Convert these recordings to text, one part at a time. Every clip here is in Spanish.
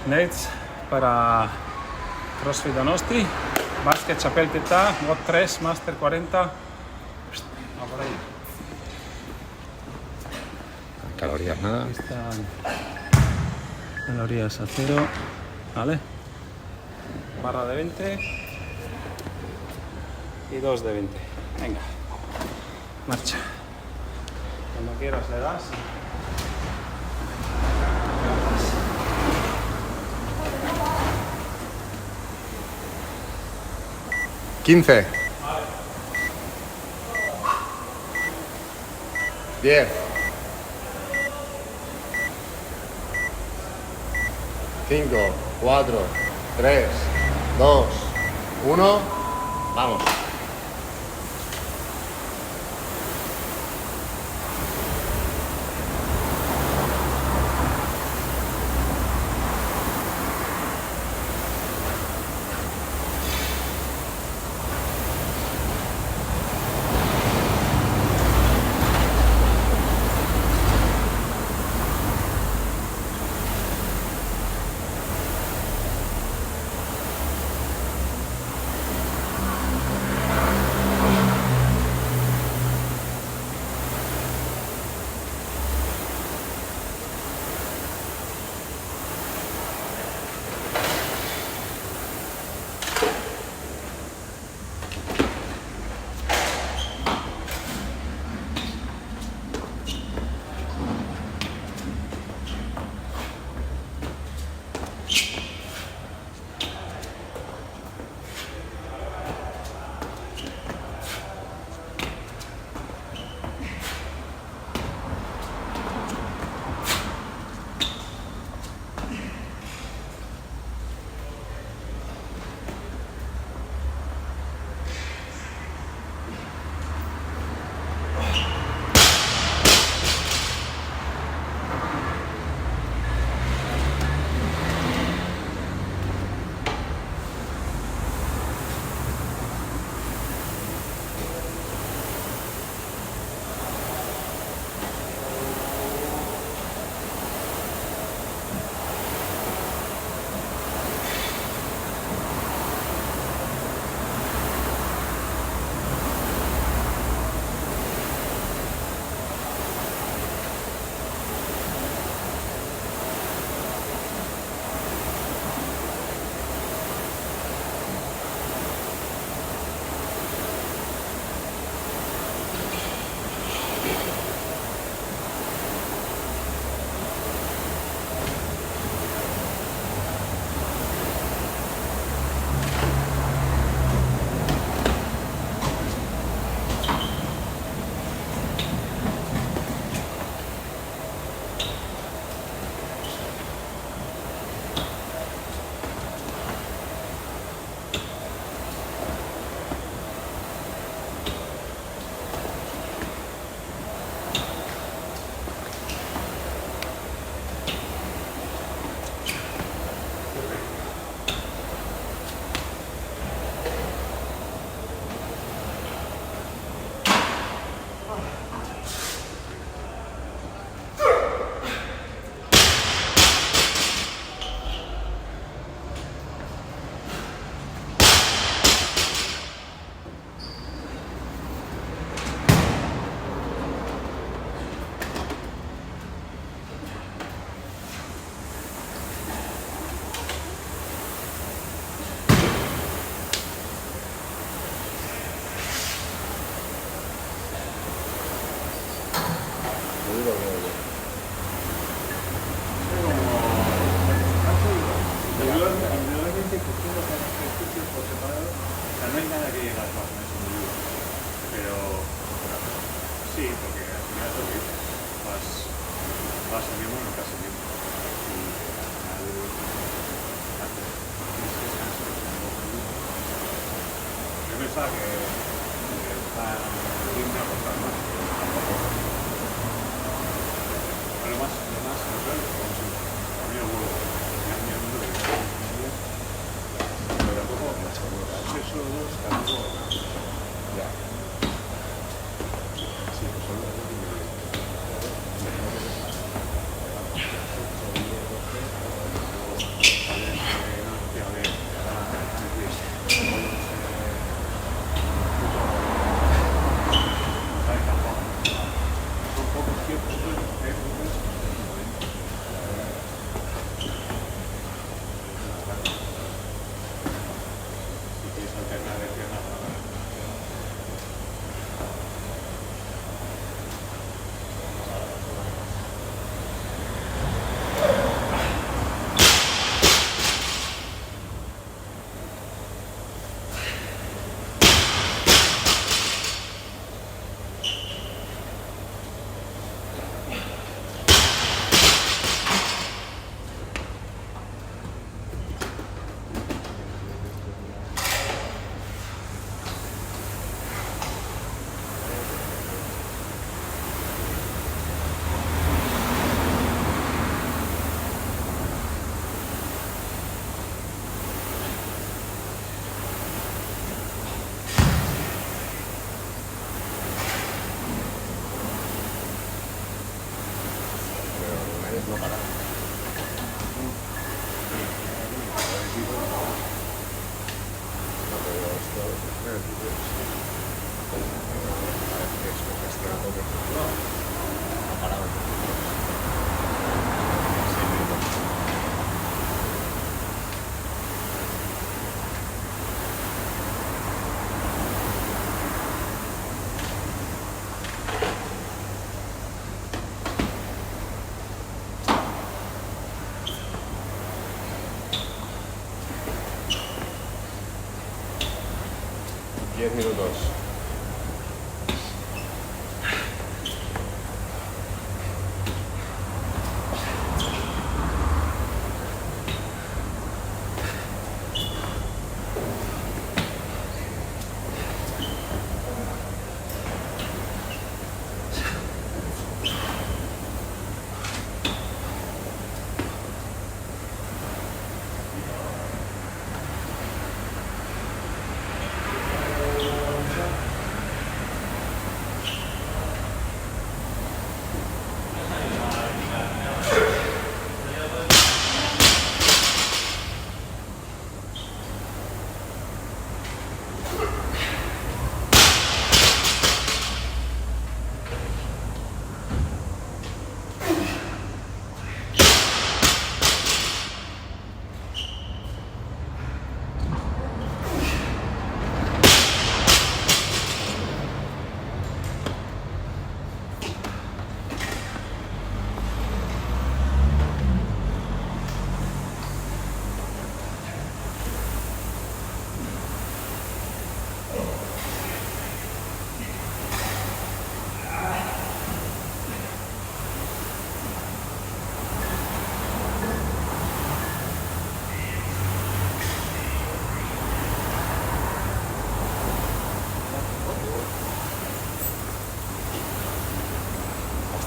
Nets para CrossFit Donosti, básquet Chapelteta, God 3, Master 40. Vamos por ahí. Calorías nada. Están calorías a 0, ¿vale? Barra de 20 y 2 de 20. Venga, marcha. Cuando quieras le das. 15. 10. 5, 4, 3, 2, 1. Vamos. No hay nada que llegar más o menos en el libro, pero sí, porque al final es lo que dices, vas subiendo en lo que has subido. Y al final tienes que descansar un poco el libro. Yo pensaba que está lindo a contar más, pero tampoco. Lo más natural es como si a mí el huevo me ha mirado de días, pero tampoco eso tampoco. Ya. Sí, pues solo el vídeo. Parece que es un gestión a tope. Ha parado. 6 minutos. Diez minutos.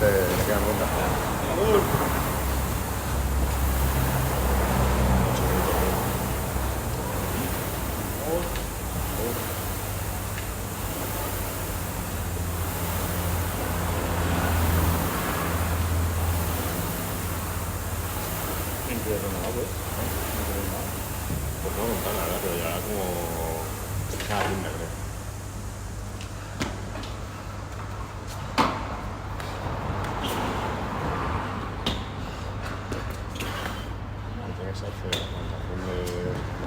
Le quedan rondas. Pues no montar nada, pero ya como cada tienda, creo. Tienes que hacer la plantación de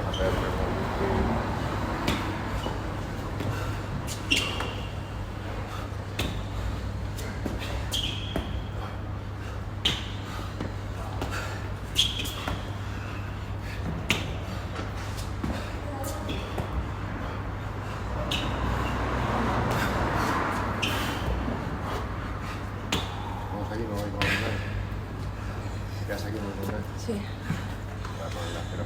hacer reconducir. Vamos aquí, no hay con nada. ¿Te quedas aquí, no hay con nada? Sí. Para poner el acero.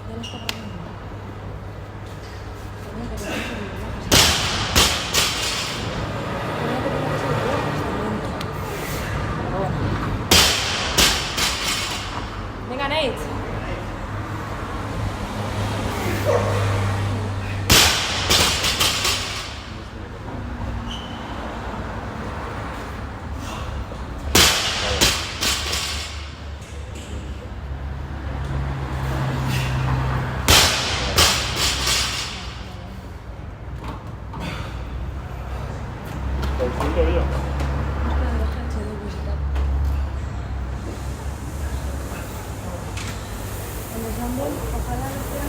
Ya no está grabando. Tenía que tener que ser Pero bueno. Venga, Nate. ¿Por fin lo vio? Ojalá no fuera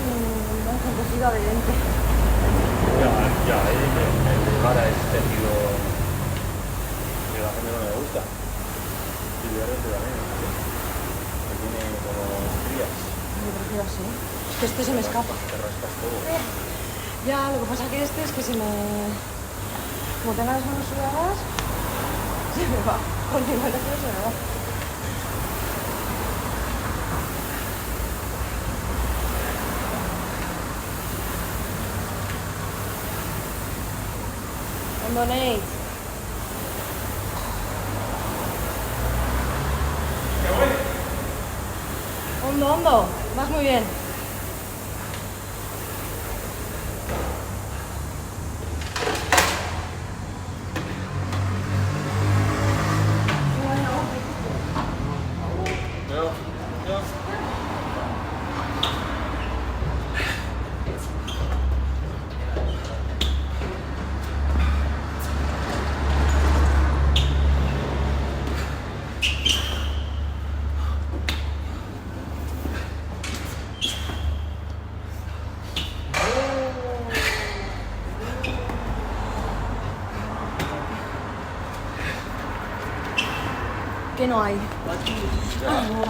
un composido evidente. Ya, el lugar es tejido que a la gente no le gusta. Y de repente también. Que tiene como frías. Yo prefiero así. Es que este se me escapa. Te rascas todo. Ya, lo que pasa que este es que se me... Como tenga las manos sudadas, se me va. Con el teléfono se me va. Hondo, Nate. Hondo, hondo. Vas muy bien. Yo. Que no hay. Ya. Ah, no.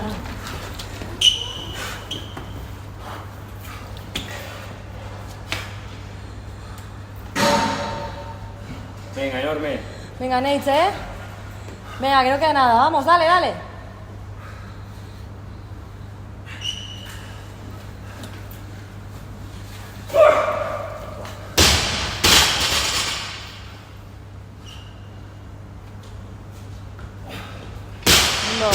Venga, enorme. Venga, Nate, ¿eh? Venga, que no queda nada. Vamos, dale, dale. No.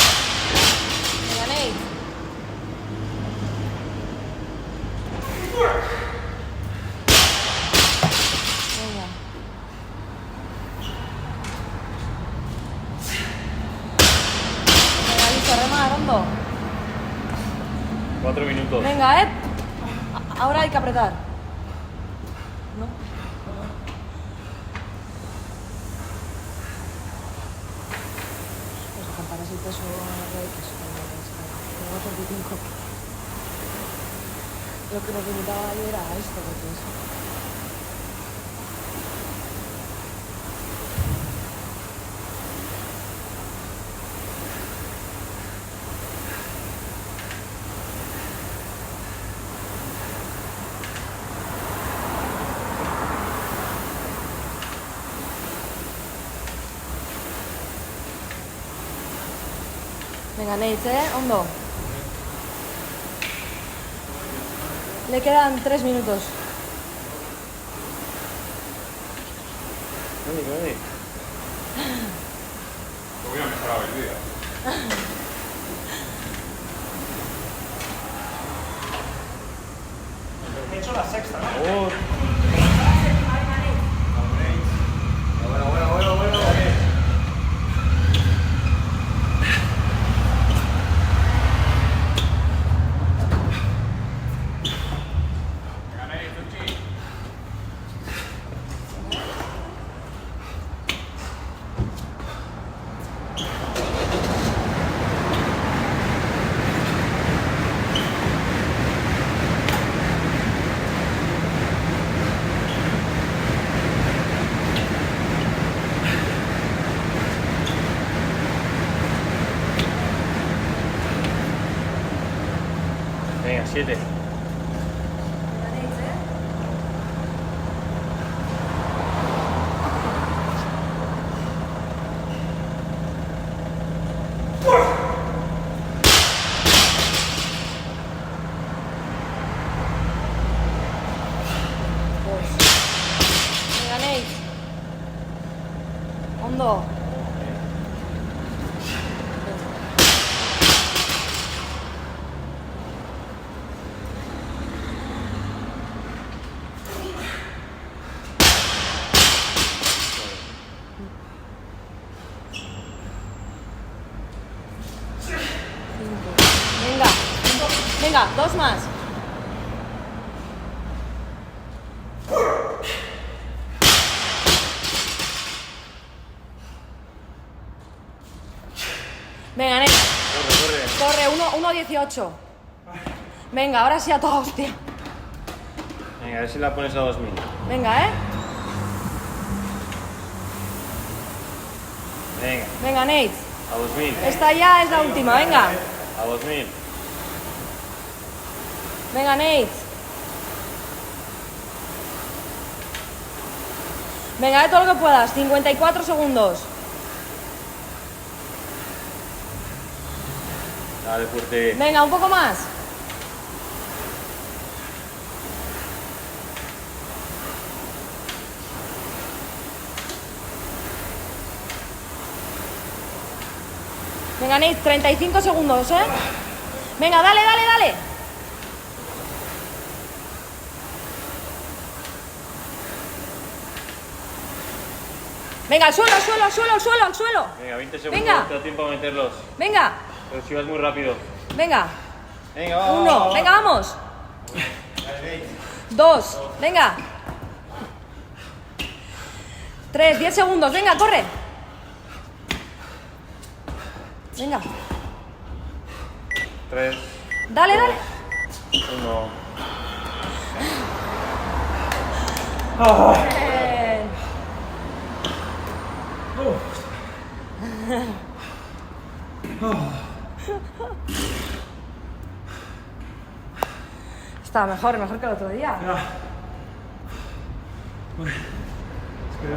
Venga, Nate. Venga. Venga, listo, rema, Rondo. 4 minutos. Venga, ahora hay que apretar. ¿No? Pues comparas el peso que es 25. Lo que nos limitaba ayer era esto, porque es... Venga, Nate, hondo. Le quedan 3 minutos. Vení. Lo voy a mejorar el día. He hecho la sexta, ¿no? Oh, Bueno. Gané, Tucci. venga, 7. Venga, Nate. Hondo. Venga, 2 más. Venga, Nate. Corre. Corre, 1:18. Venga, ahora sí a toda hostia. Venga, a ver si la pones a 2000. Venga, Venga, Venga, Nate. a 2000. Esta ya es la última, venga. A 2000. Venga, Nate. Venga, todo lo que puedas. 54 segundos. Dale, fuerte. Venga, un poco más. Venga, Nate, 35 segundos, ¿eh? Venga, dale, dale, dale. Venga, al suelo, al suelo, al suelo, al suelo, al suelo. Venga, 20 segundos. Venga. Te da tiempo a meterlos. Venga, Pero si vas muy rápido. venga. Venga, va. 1, venga, vamos. 2, venga. 3, 10 segundos, venga, corre. Venga. 3, Dale, dale. 1. Bien. Estaba mejor que el otro día. Es que